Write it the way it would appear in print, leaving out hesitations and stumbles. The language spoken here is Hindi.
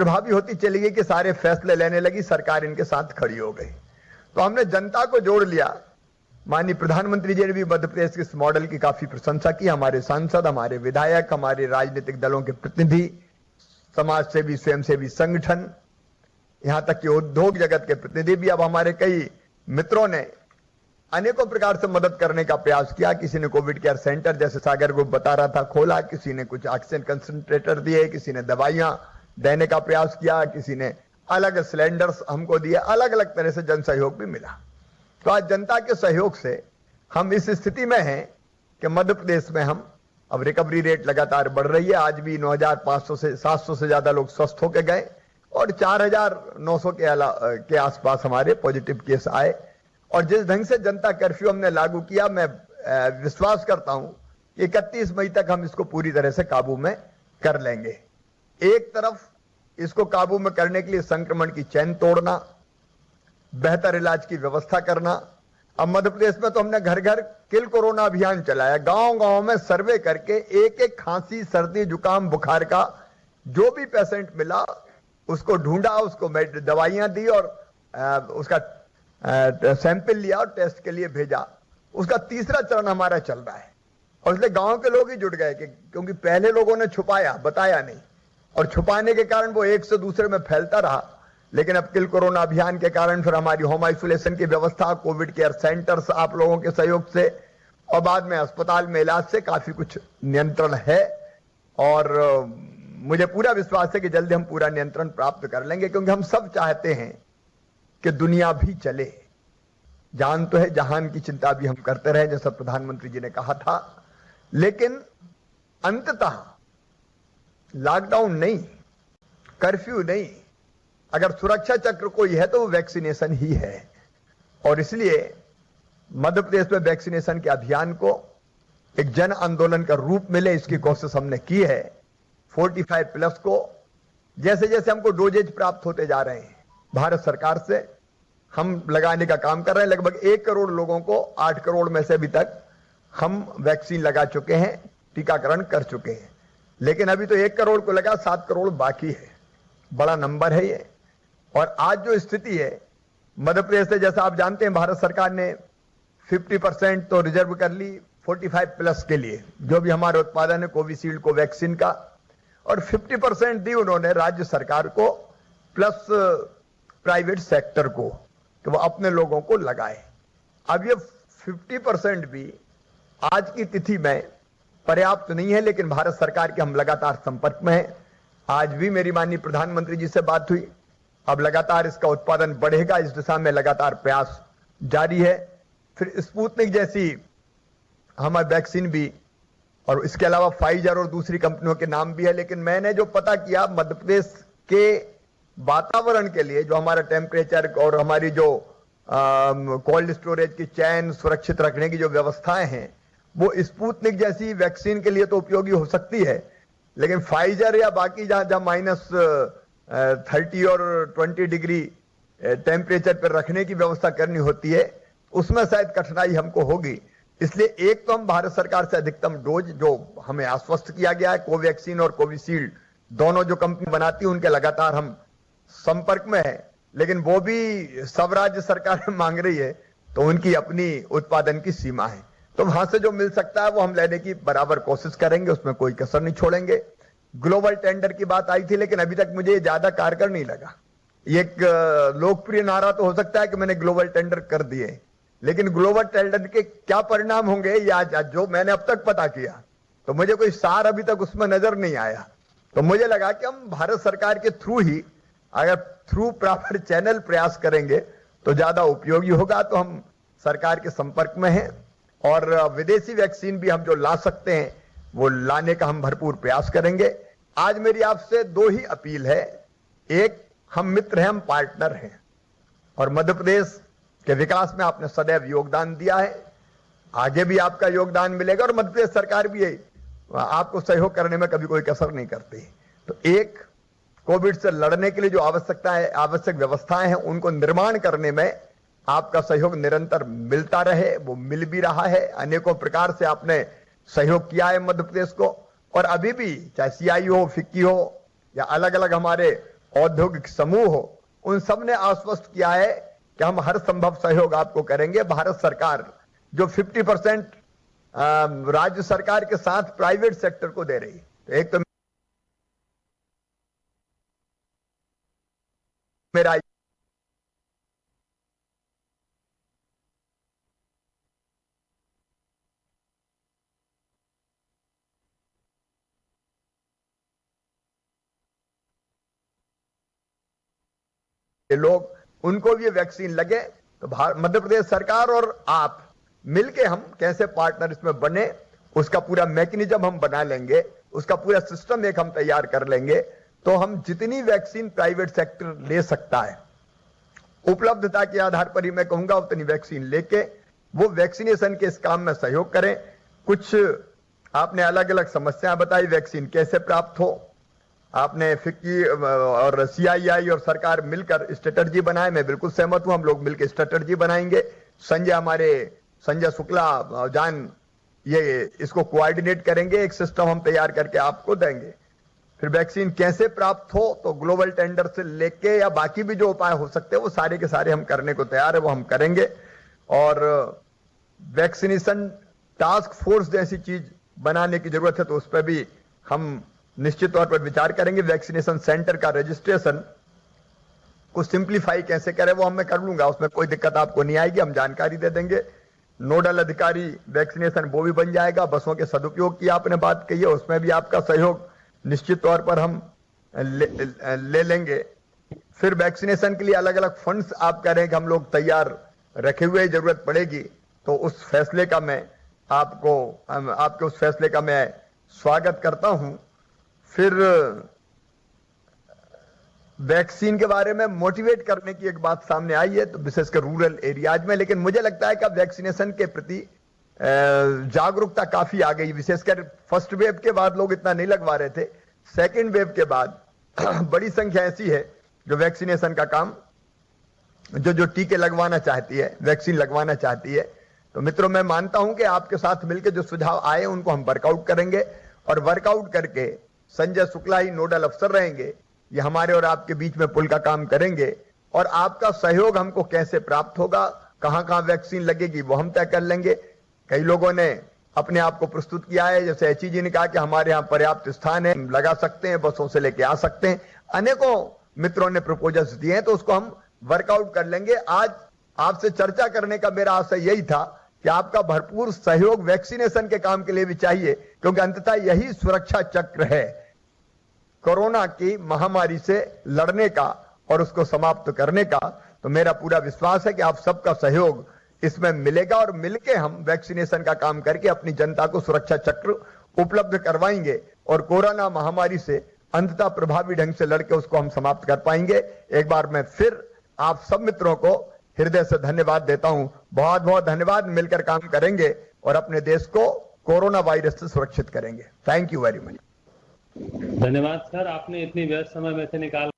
प्रभावी होती चली गई कि सारे फैसले लेने लगी, सरकार इनके साथ खड़ी हो गई। तो हमने जनता को जोड़ लिया। माननीय प्रधानमंत्री जी ने भी मध्य प्रदेश के इस मॉडल की काफी प्रशंसा की। हमारे सांसद, हमारे विधायक, हमारे राजनीतिक दलों के प्रतिनिधि, समाज सेवी, स्वयंसेवी संगठन, यहां तक कि उद्योग जगत के प्रतिनिधि भी, अब हमारे कई मित्रों ने अनेकों प्रकार से मदद करने का प्रयास किया। किसी ने कोविड केयर सेंटर, जैसे सागर ग्रुप बता रहा था, खोला, किसी ने कुछ ऑक्सीजन कंसंट्रेटर दिए, किसी ने दवाइयां देने का प्रयास किया, किसी ने अलग सिलेंडर्स हमको दिए। अलग अलग तरह से जन सहयोग भी मिला। तो आज जनता के सहयोग से हम इस स्थिति में हैं कि मध्य प्रदेश में हम अब रिकवरी रेट लगातार बढ़ रही है। आज भी 9,500 से 700 से ज्यादा लोग स्वस्थ होकर गए और 4,900 के आसपास हमारे पॉजिटिव केस आए। और जिस ढंग से जनता कर्फ्यू हमने लागू किया, मैं विश्वास करता हूं कि 31 मई तक हम इसको पूरी तरह से काबू में कर लेंगे। एक तरफ इसको काबू में करने के लिए संक्रमण की चैन तोड़ना, बेहतर इलाज की व्यवस्था करना। अब मध्य प्रदेश में तो हमने घर घर किल कोरोना अभियान चलाया। गांव गांव में सर्वे करके एक एक खांसी, सर्दी, जुकाम, बुखार का जो भी पेशेंट मिला उसको ढूंढा, उसको दवाइयां दी और उसका सैंपल लिया और टेस्ट के लिए भेजा। उसका तीसरा चरण हमारा चल रहा है और इसलिए गांव के लोग ही जुट गए क्योंकि पहले लोगों ने छुपाया, बताया नहीं, और छुपाने के कारण वो एक से दूसरे में फैलता रहा। लेकिन अब किल कोरोना अभियान के कारण फिर हमारी होम आइसोलेशन की व्यवस्था, कोविड केयर सेंटर्स आप लोगों के सहयोग से और बाद में अस्पताल में इलाज से काफी कुछ नियंत्रण है। और मुझे पूरा विश्वास है कि जल्दी हम पूरा नियंत्रण प्राप्त कर लेंगे, क्योंकि हम सब चाहते हैं कि दुनिया भी चले। जान तो है, जहान की चिंता भी हम करते रहे, जैसा प्रधानमंत्री जी ने कहा था। लेकिन अंततः लॉकडाउन नहीं, कर्फ्यू नहीं, अगर सुरक्षा चक्र कोई है तो वो वैक्सीनेशन ही है। और इसलिए मध्य प्रदेश में वैक्सीनेशन के अभियान को एक जन आंदोलन का रूप मिले, इसकी कोशिश हमने की है। 45+ को जैसे जैसे हमको डोजेज प्राप्त होते जा रहे हैं, भारत सरकार से हम लगाने का काम कर रहे हैं। लगभग 1 करोड़ लोगों को 8 करोड़ में से अभी तक हम वैक्सीन लगा चुके हैं, टीकाकरण कर चुके हैं। लेकिन अभी तो 1 करोड़ को लगा, 7 करोड़ बाकी है। बड़ा नंबर है ये। और आज जो स्थिति है मध्य प्रदेश से, जैसा आप जानते हैं, भारत सरकार ने 50% तो रिजर्व कर ली 45+ के लिए, जो भी हमारा उत्पादन है कोविशील्ड को वैक्सीन का, और 50% दी उन्होंने राज्य सरकार को प्लस प्राइवेट सेक्टर को कि वो अपने लोगों को लगाए। अब ये 50% भी आज की तिथि में पर्याप्त नहीं है, लेकिन भारत सरकार के हम लगातार संपर्क में हैं। आज भी मेरी माननीय प्रधानमंत्री जी से बात हुई। अब लगातार इसका उत्पादन बढ़ेगा, इस दिशा में लगातार प्रयास जारी है। फिर स्पुतनिक जैसी हमारी वैक्सीन भी, और इसके अलावा फाइजर और दूसरी कंपनियों के नाम भी है। लेकिन मैंने जो पता किया, मध्य प्रदेश के वातावरण के लिए जो हमारा टेम्परेचर और हमारी जो कोल्ड स्टोरेज की चैन सुरक्षित रखने की जो व्यवस्थाएं हैं, वो स्पुतनिक जैसी वैक्सीन के लिए तो उपयोगी हो सकती है। लेकिन फाइजर या बाकी जहां -30 और 20 डिग्री टेम्परेचर पर रखने की व्यवस्था करनी होती है, उसमें शायद कठिनाई हमको होगी। इसलिए एक तो हम भारत सरकार से अधिकतम डोज जो हमें आश्वस्त किया गया है, कोवैक्सीन और कोविशील्ड दोनों जो कंपनी बनाती है उनके लगातार हम संपर्क में है। लेकिन वो भी सब राज्य सरकार मांग रही है, तो उनकी अपनी उत्पादन की सीमा है। तो वहां से जो मिल सकता है वो हम लेने की बराबर कोशिश करेंगे, उसमें कोई कसर नहीं छोड़ेंगे। ग्लोबल टेंडर की बात आई थी, लेकिन अभी तक मुझे ज्यादा कारगर नहीं लगा। एक लोकप्रिय नारा तो हो सकता है कि मैंने ग्लोबल टेंडर कर दिए, लेकिन ग्लोबल टेंडर के क्या परिणाम होंगे या जो मैंने अब तक पता किया, तो मुझे कोई सार अभी तक उसमें नजर नहीं आया। तो मुझे लगा कि हम भारत सरकार के थ्रू ही, अगर थ्रू प्रॉपर चैनल प्रयास करेंगे तो ज्यादा उपयोगी होगा। तो हम सरकार के संपर्क में हैं और विदेशी वैक्सीन भी हम जो ला सकते हैं वो लाने का हम भरपूर प्रयास करेंगे। आज मेरी आपसे 2 ही अपील है। एक, हम मित्र हैं, हम पार्टनर हैं, और मध्य प्रदेश के विकास में आपने सदैव योगदान दिया है, आगे भी आपका योगदान मिलेगा। और मध्य प्रदेश सरकार भी आपको सहयोग करने में कभी कोई कसर नहीं करती। तो एक, कोविड से लड़ने के लिए जो आवश्यक व्यवस्थाएं हैं उनको निर्माण करने में आपका सहयोग निरंतर मिलता रहे, वो मिल भी रहा है। अनेकों प्रकार से आपने सहयोग किया है मध्य प्रदेश को, और अभी भी चाहे CI हो, फिक्की हो या अलग अलग हमारे औद्योगिक समूह हो, उन सब ने आश्वस्त किया है कि हम हर संभव सहयोग आपको करेंगे। भारत सरकार जो 50% राज्य सरकार के साथ प्राइवेट सेक्टर को दे रही है, तो एक तो मेरा लोग उनको भी वैक्सीन लगे तो मध्य प्रदेश सरकार और आप मिलके हम कैसे पार्टनर इसमें बने, उसका पूरा मैकेनिज्म हम बना लेंगे, उसका पूरा सिस्टम एक हम तैयार कर लेंगे। तो हम जितनी वैक्सीन प्राइवेट सेक्टर ले सकता है, उपलब्धता के आधार पर ही मैं कहूंगा उतनी वैक्सीन लेके वो वैक्सीनेशन के इस काम में सहयोग करें। कुछ आपने अलग अलग समस्याएं बताई, वैक्सीन कैसे प्राप्त हो, आपने फिक्की और सीआईआई और सरकार मिलकर स्ट्रेटर्जी बनाए, मैं बिल्कुल सहमत हूं, हम लोग मिलकर स्ट्रेटर्जी बनाएंगे। संजय शुक्ला जान ये इसको कोऑर्डिनेट करेंगे, एक सिस्टम हम तैयार करके आपको देंगे। फिर वैक्सीन कैसे प्राप्त हो तो ग्लोबल टेंडर से लेके या बाकी भी जो उपाय हो सकते हैं वो सारे के सारे हम करने को तैयार है, वो हम करेंगे। और वैक्सीनेशन टास्क फोर्स जैसी चीज बनाने की जरूरत है तो उस पर भी हम निश्चित तौर पर विचार करेंगे। वैक्सीनेशन सेंटर का रजिस्ट्रेशन को सिंप्लीफाई कैसे करें वो मैं कर लूंगा, उसमें कोई दिक्कत आपको नहीं आएगी, हम जानकारी दे देंगे। नोडल अधिकारी वैक्सीनेशन वो भी बन जाएगा। बसों के सदुपयोग की आपने बात कही है, उसमें भी आपका सहयोग निश्चित तौर पर हम ले लेंगे। फिर वैक्सीनेशन के लिए अलग अलग फंड्स आप कह रहे हैं कि हम लोग तैयार रखे हुए, जरूरत पड़ेगी तो उस फैसले का मैं आपके उस फैसले का मैं स्वागत करता हूं। फिर वैक्सीन के बारे में मोटिवेट करने की एक बात सामने आई है, तो विशेषकर रूरल एरियाज में, लेकिन मुझे लगता है कि अब वैक्सीनेशन के प्रति जागरूकता काफी आ गई। विशेषकर फर्स्ट वेव के बाद लोग इतना नहीं लगवा रहे थे, सेकेंड वेव के बाद बड़ी संख्या ऐसी है जो वैक्सीनेशन का काम जो टीके लगवाना चाहती है, वैक्सीन लगवाना चाहती है। तो मित्रों, मैं मानता हूं कि आपके साथ मिलकर जो सुझाव आए उनको हम वर्कआउट करेंगे और वर्कआउट करके संजय शुक्ला ही नोडल अफसर रहेंगे, ये हमारे और आपके बीच में पुल का काम करेंगे। और आपका सहयोग हमको कैसे प्राप्त होगा, कहां कहां वैक्सीन लगेगी वो हम तय कर लेंगे। कई लोगों ने अपने आप को प्रस्तुत किया है, जैसे एचई जी ने कहा कि हमारे यहाँ पर्याप्त स्थान है, लगा सकते हैं, बसों से लेके आ सकते हैं। अनेकों मित्रों ने प्रपोजल्स दिए हैं, तो उसको हम वर्कआउट कर लेंगे। आज आपसे चर्चा करने का मेरा आशय यही था कि आपका भरपूर सहयोग वैक्सीनेशन के काम के लिए भी चाहिए, क्योंकि अंततः यही सुरक्षा चक्र है कोरोना की महामारी से लड़ने का और उसको समाप्त करने का। तो मेरा पूरा विश्वास है कि आप सबका सहयोग इसमें मिलेगा और मिलके हम वैक्सीनेशन का काम करके अपनी जनता को सुरक्षा चक्र उपलब्ध करवाएंगे और कोरोना महामारी से अंततः प्रभावी ढंग से लड़के उसको हम समाप्त कर पाएंगे। एक बार मैं फिर आप सब मित्रों को हृदय से धन्यवाद देता हूं। बहुत बहुत धन्यवाद। मिलकर काम करेंगे और अपने देश को कोरोना वायरस से सुरक्षित करेंगे। Thank you very much. धन्यवाद सर, आपने इतनी व्यस्त समय में से निकाल